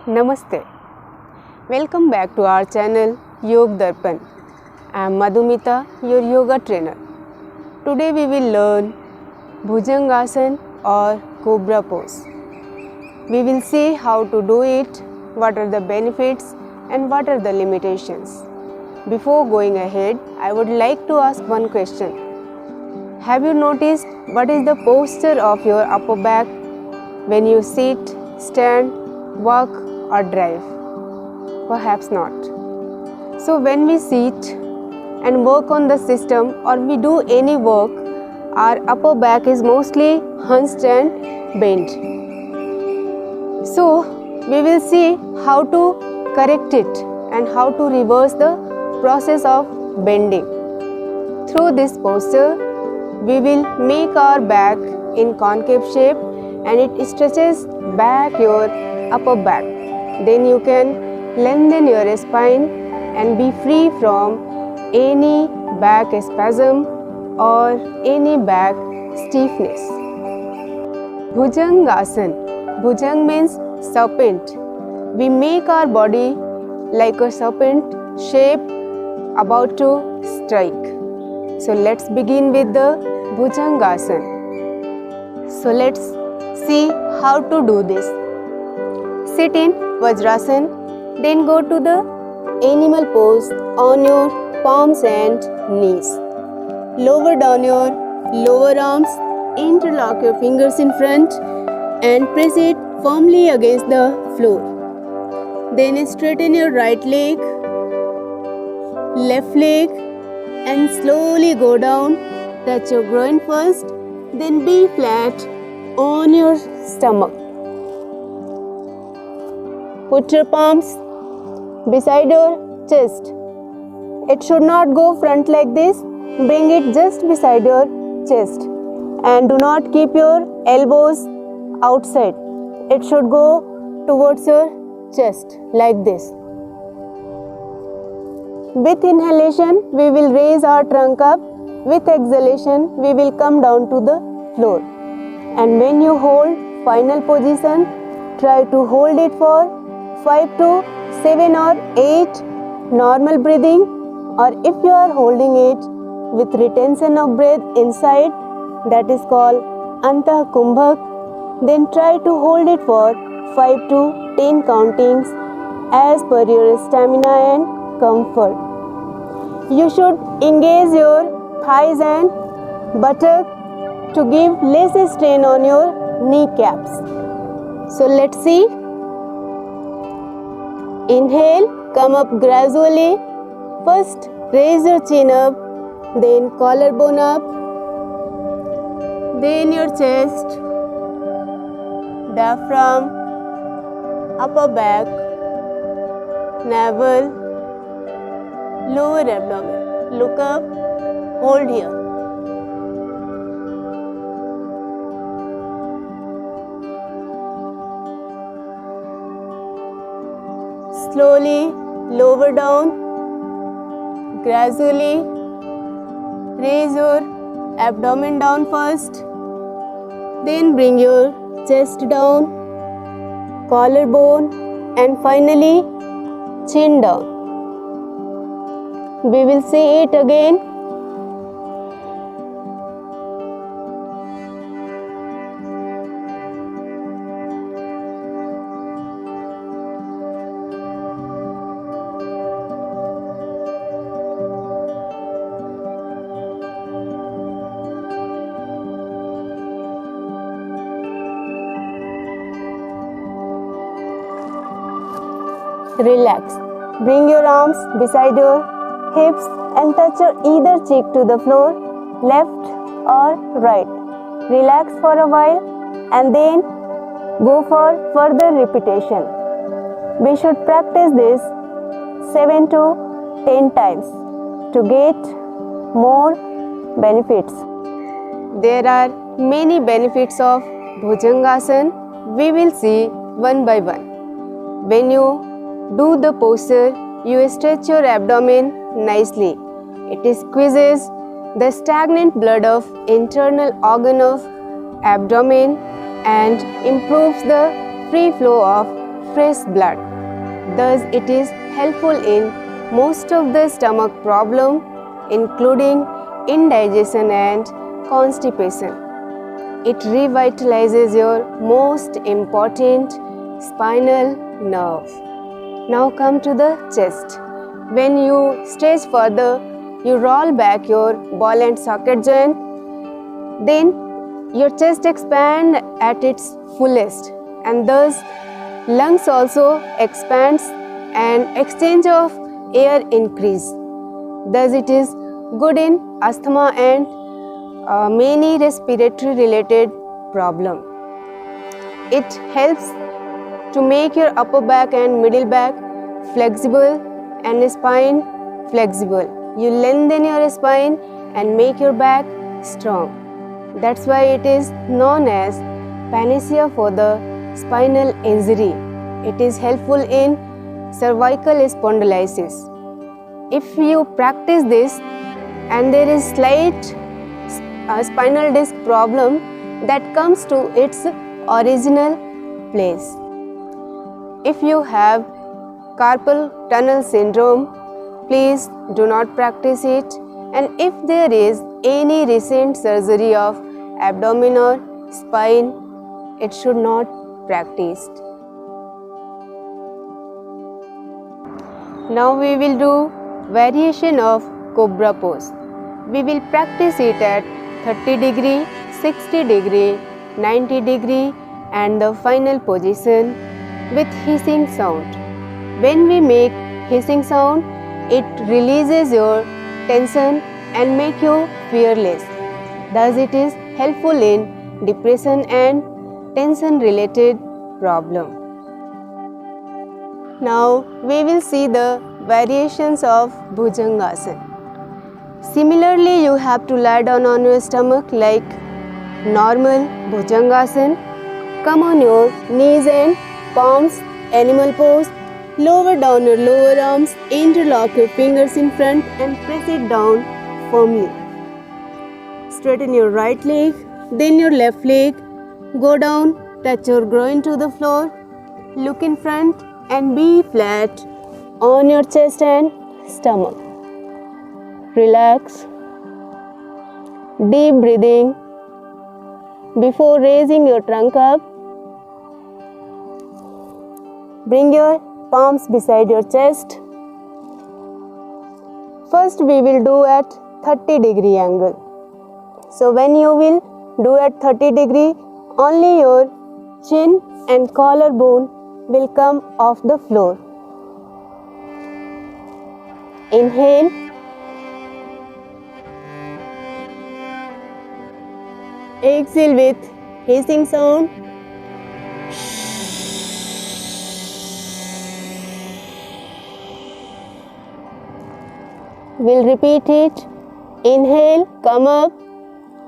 Namaste. Welcome back to our channel Yog Darpan. I am Madhumita, your yoga trainer. Today we will learn Bhujangasana or Cobra pose. We will see how to do it, what are the benefits and what are the limitations. Before going ahead, I would like to ask one question. Have you noticed what is the posture of your upper back when you sit, stand, walk or drive? Perhaps not. So when we sit and work on the system or we do any work, our upper back is mostly hunched and bent. So we will see how to correct it and how to reverse the process of bending. Through this posture, we will make our back in concave shape and it stretches back your upper back. Then you can lengthen your spine and be free from any back spasm or any back stiffness. Bhujangasana. Bhujang means serpent. We make our body like a serpent shape about to strike. So let's begin with the Bhujangasana. So let's see how to do this. Sit in Vajrasana, then go to the animal pose on your palms and knees. Lower down your lower arms, interlock your fingers in front and press it firmly against the floor. Then straighten your right leg, left leg and slowly go down. Touch your groin first, then be flat on your stomach. Put your palms beside your chest. It should not go front like this. Bring it just beside your chest. And do not keep your elbows outside. It should go towards your chest like this. With inhalation, we will raise our trunk up. With exhalation, we will come down to the floor. And when you hold final position, try to hold it for 5 to 7 or 8 normal breathing, or if you are holding it with retention of breath inside, that is called Antah Kumbhak, then try to hold it for 5 to 10 countings as per your stamina and comfort. You should engage your thighs and buttock to give less strain on your kneecaps. So let's see. Inhale, come up gradually. First, raise your chin up, then collarbone up, then your chest, diaphragm, upper back, navel, lower abdomen. Look up, hold here. Slowly lower down, gradually raise your abdomen down first, then bring your chest down, collarbone and finally chin down. We will say it again. Relax. Bring your arms beside your hips and touch your either cheek to the floor, left or right. Relax for a while and then go for further repetition. We should practice this 7 to 10 times to get more benefits. There are many benefits of Bhujangasana. We will see one by one. When you do the posture, you stretch your abdomen nicely. It squeezes the stagnant blood of internal organ of abdomen and improves the free flow of fresh blood. Thus, it is helpful in most of the stomach problem, including indigestion and constipation. It revitalizes your most important spinal nerve. Now come to the chest. When you stretch further, you roll back your ball and socket joint, then your chest expands at its fullest, and thus lungs also expands and exchange of air increase. Thus it is good in asthma and many respiratory related problem. It helps to make your upper back and middle back flexible and spine flexible. You lengthen your spine and make your back strong. That's why it is known as panacea for the spinal injury. It is helpful in cervical spondylosis. If you practice this and there is slight spinal disc problem, that comes to its original place. If you have carpal tunnel syndrome, please do not practice it, and if there is any recent surgery of abdomen or spine, it should not practiced. Now we will do variation of cobra pose. We will practice it at 30 degree, 60 degree, 90 degree and the final position with hissing sound. When we make hissing sound, it releases your tension and make you fearless. Thus it is helpful in depression and tension related problem. Now we will see the variations of Bhujangasana. Similarly, you have to lie down on your stomach like normal Bhujangasana. Come on your knees and palms, animal pose. Lower down your lower arms, interlock your fingers in front and press it down firmly. Straighten your right leg, then your left leg. Go down, touch your groin to the floor. Look in front and be flat on your chest and stomach. Relax. Deep breathing before raising your trunk up. Bring your palms beside your chest. First we will do at 30 degree angle. So when you will do at 30 degree, only your chin and collarbone will come off the floor. Inhale. Exhale with hissing sound. We'll repeat it. Inhale, come up.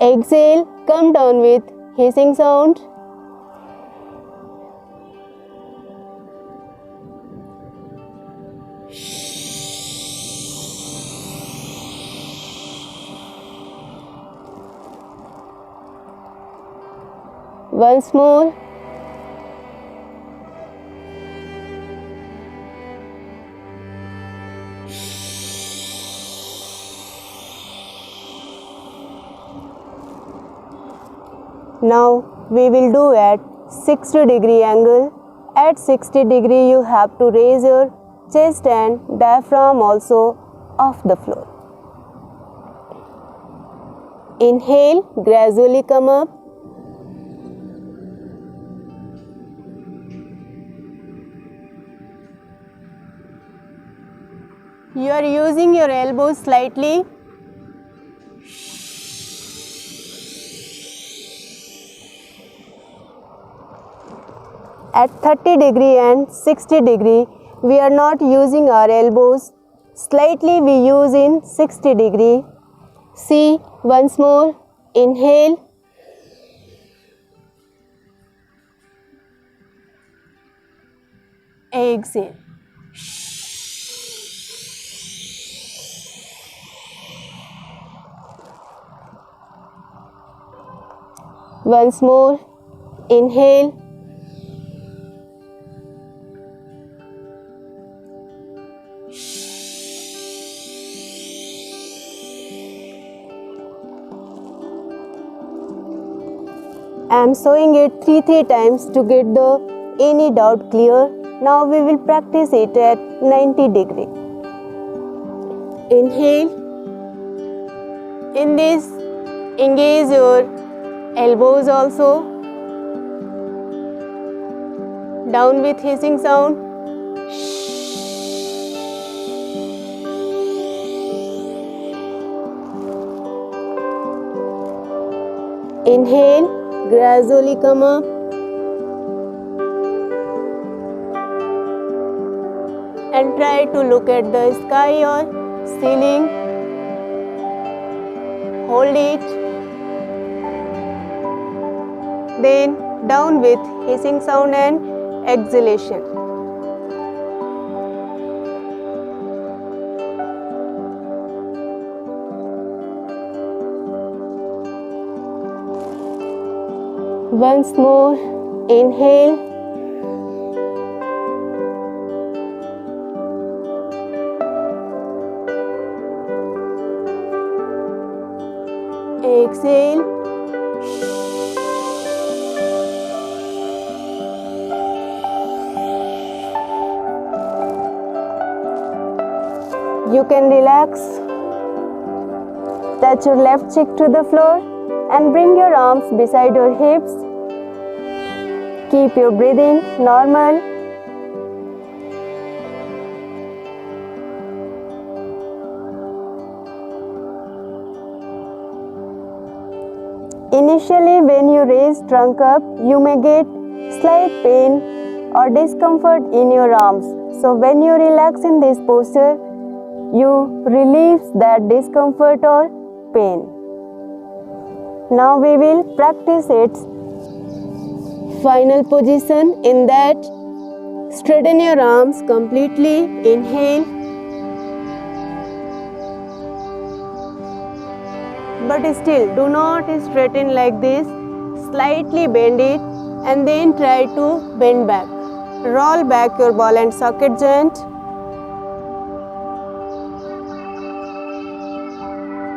Exhale, come down with hissing sound. Once more. Now we will do at 60 degree angle. At 60 degree you have to raise your chest and diaphragm also off the floor. Inhale, gradually come up. You are using your elbows slightly. At 30 degree and 60 degree, we are not using our elbows. Slightly we use in 60 degree. See, once more. Inhale. Exhale. Once more, inhale. I am showing it 3 times to get the any doubt clear. Now we will practice it at 90 degree. Inhale. In this, engage your elbows also. Down with hissing sound. Inhale, gradually come up. And try to look at the sky or ceiling. Hold it. Then down with hissing sound and exhalation. Once more, inhale. Exhale. You can relax. Touch your left cheek to the floor and bring your arms beside your hips. Keep your breathing normal. Initially, when you raise trunk up, you may get slight pain or discomfort in your arms. So when you relax in this posture, you relieve that discomfort or pain. Now we will practice its final position. In that, straighten your arms completely. Inhale. But still, do not straighten like this. Slightly bend it and then try to bend back. Roll back your ball and socket joint.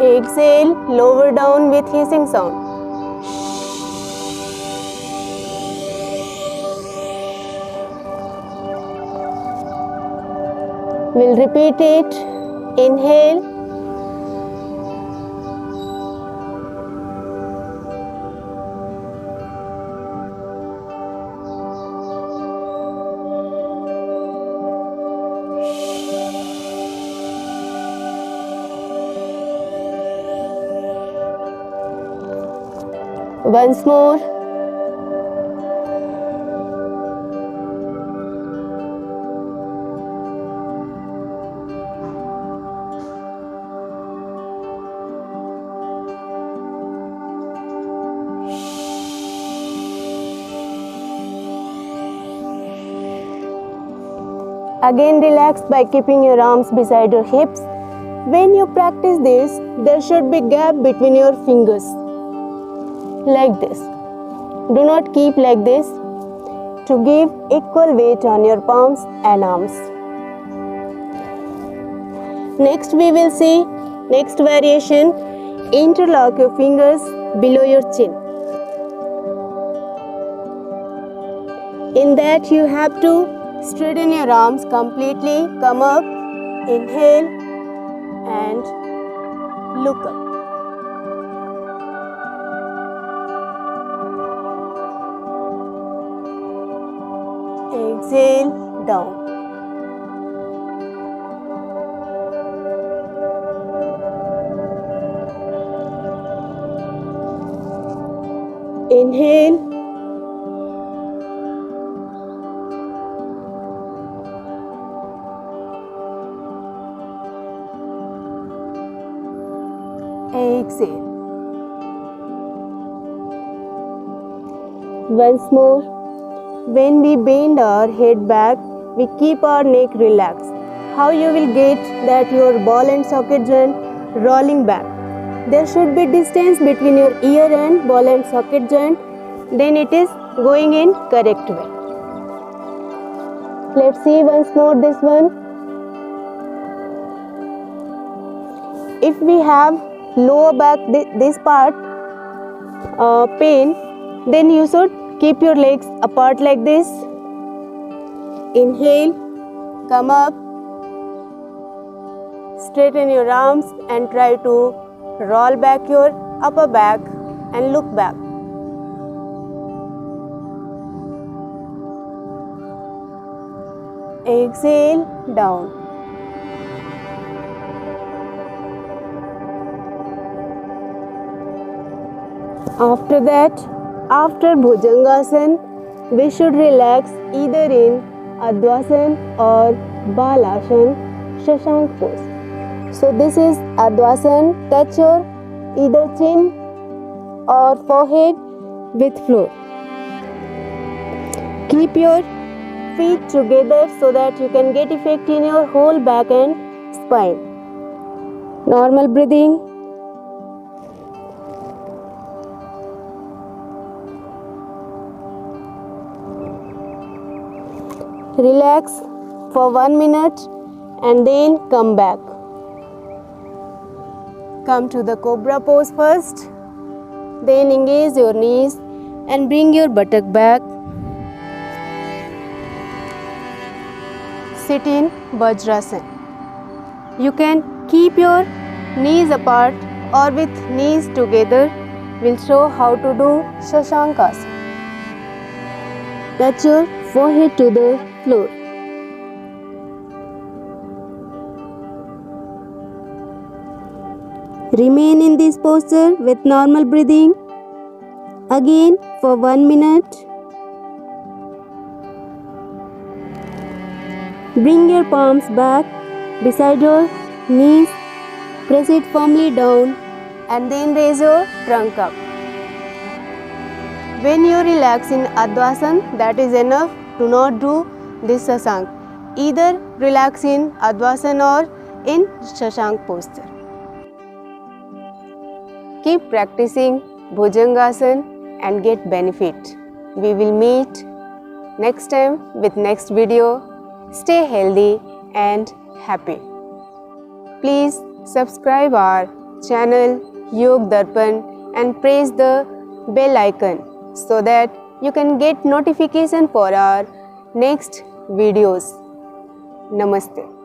Exhale, lower down with hissing sound. We'll repeat it. Inhale. Once more. Again, relax by keeping your arms beside your hips. When you practice this, there should be gap between your fingers. Like this. Do not keep like this to give equal weight on your palms and arms. Next we will see next variation. Interlock your fingers below your chin. In that you have to straighten your arms completely. Come up. Inhale and look up. Exhale, down. Inhale. Exhale. Once more. When we bend our head back, we keep our neck relaxed. How you will get that your ball and socket joint rolling back. there should be distance between your ear and ball and socket joint, then it is going in correct way. Let's see once more this one. If we have lower back this part pain, then you should keep your legs apart like this. Inhale, come up, straighten your arms and try to roll back your upper back and look back. Exhale, down. After that, after Bhujangasana, we should relax either in Advasana or Balasana, Shashank pose. So this is Advasana. Touch your either chin or forehead with floor. Keep your feet together so that you can get effect in your whole back and spine. Normal breathing. Relax for 1 minute and then come back. Come to the cobra pose first. Then engage your knees and bring your buttock back. Sit in Vajrasana. You can keep your knees apart or with knees together. We'll show how to do Shashankasana. Touch your forehead to the floor. Remain in this posture with normal breathing. Again for 1 minute. Bring your palms back beside your knees. Press it firmly down and then raise your trunk up. When you relax in Advasana, that is enough. Do not do this Shashank. Either relax in Advasana or in Shashank posture. Keep practicing Bhujangasana and get benefit. We will meet next time with next video. Stay healthy and happy. Please subscribe our channel Yog Darpan and press the bell icon so that you can get notification for our next videos. Namaste.